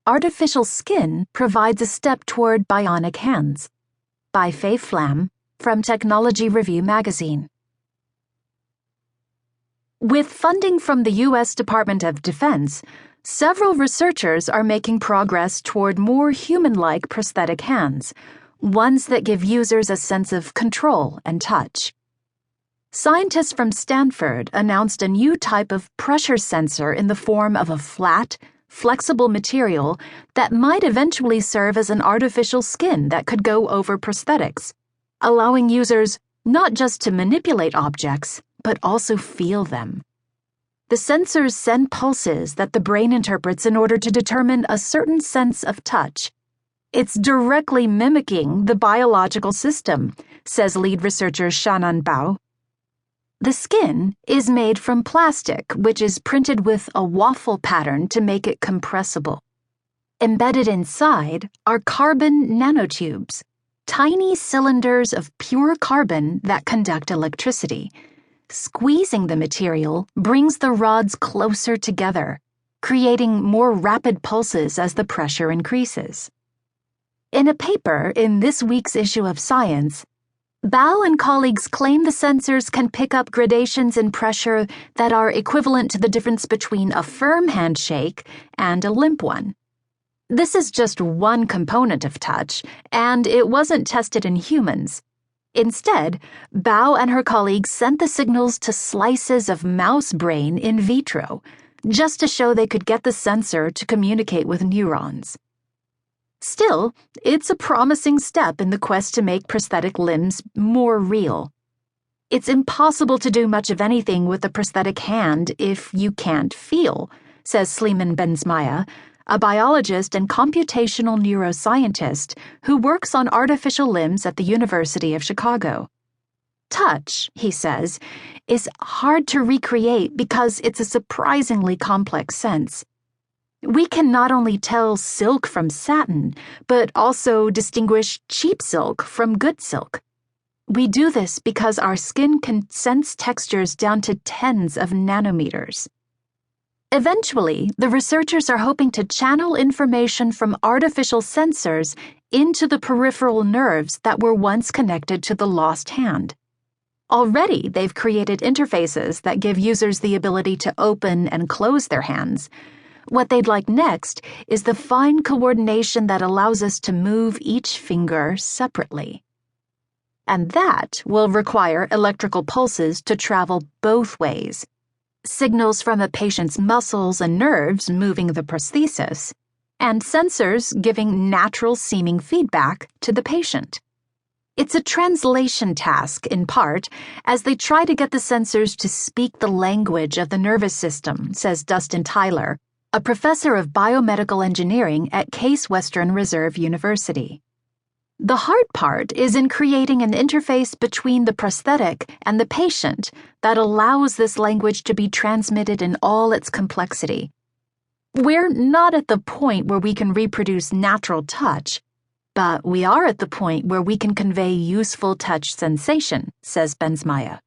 Artificial Skin Provides a Step Toward Bionic Hands by Faye Flam from Technology Review magazine. With funding from the U.S. Department of Defense, several researchers are making progress toward more human-like prosthetic hands, ones that give users a sense of control and touch. Scientists from Stanford announced a new type of pressure sensor in the form of a flat, flexible material that might eventually serve as an artificial skin that could go over prosthetics, allowing users not just to manipulate objects, but also feel them. The sensors send pulses that the brain interprets in order to determine a certain sense of touch. It's directly mimicking the biological system, says lead researcher Shannon Bao. The skin is made from plastic, which is printed with a waffle pattern to make it compressible. Embedded inside are carbon nanotubes, tiny cylinders of pure carbon that conduct electricity. Squeezing the material brings the rods closer together, creating more rapid pulses as the pressure increases. In a paper in this week's issue of Science, Bao and colleagues claim the sensors can pick up gradations in pressure that are equivalent to the difference between a firm handshake and a limp one. This is just one component of touch, and it wasn't tested in humans. Instead, Bao and her colleagues sent the signals to slices of mouse brain in vitro, just to show they could get the sensor to communicate with neurons. Still, it's a promising step in the quest to make prosthetic limbs more real. It's impossible to do much of anything with a prosthetic hand if you can't feel, says Slimane Benzmaya, a biologist and computational neuroscientist who works on artificial limbs at the University of Chicago. Touch, he says, is hard to recreate because it's a surprisingly complex sense. We can not only tell silk from satin, but also distinguish cheap silk from good silk. We do this because our skin can sense textures down to tens of nanometers. Eventually, the researchers are hoping to channel information from artificial sensors into the peripheral nerves that were once connected to the lost hand. Already, they've created interfaces that give users the ability to open and close their hands. What they'd like next is the fine coordination that allows us to move each finger separately. And that will require electrical pulses to travel both ways. Signals from a patient's muscles and nerves moving the prosthesis, and sensors giving natural-seeming feedback to the patient. It's a translation task, in part, as they try to get the sensors to speak the language of the nervous system, says Dustin Tyler, a professor of biomedical engineering at Case Western Reserve University. The hard part is in creating an interface between the prosthetic and the patient that allows this language to be transmitted in all its complexity. We're not at the point where we can reproduce natural touch, but we are at the point where we can convey useful touch sensation, says Benzmaya.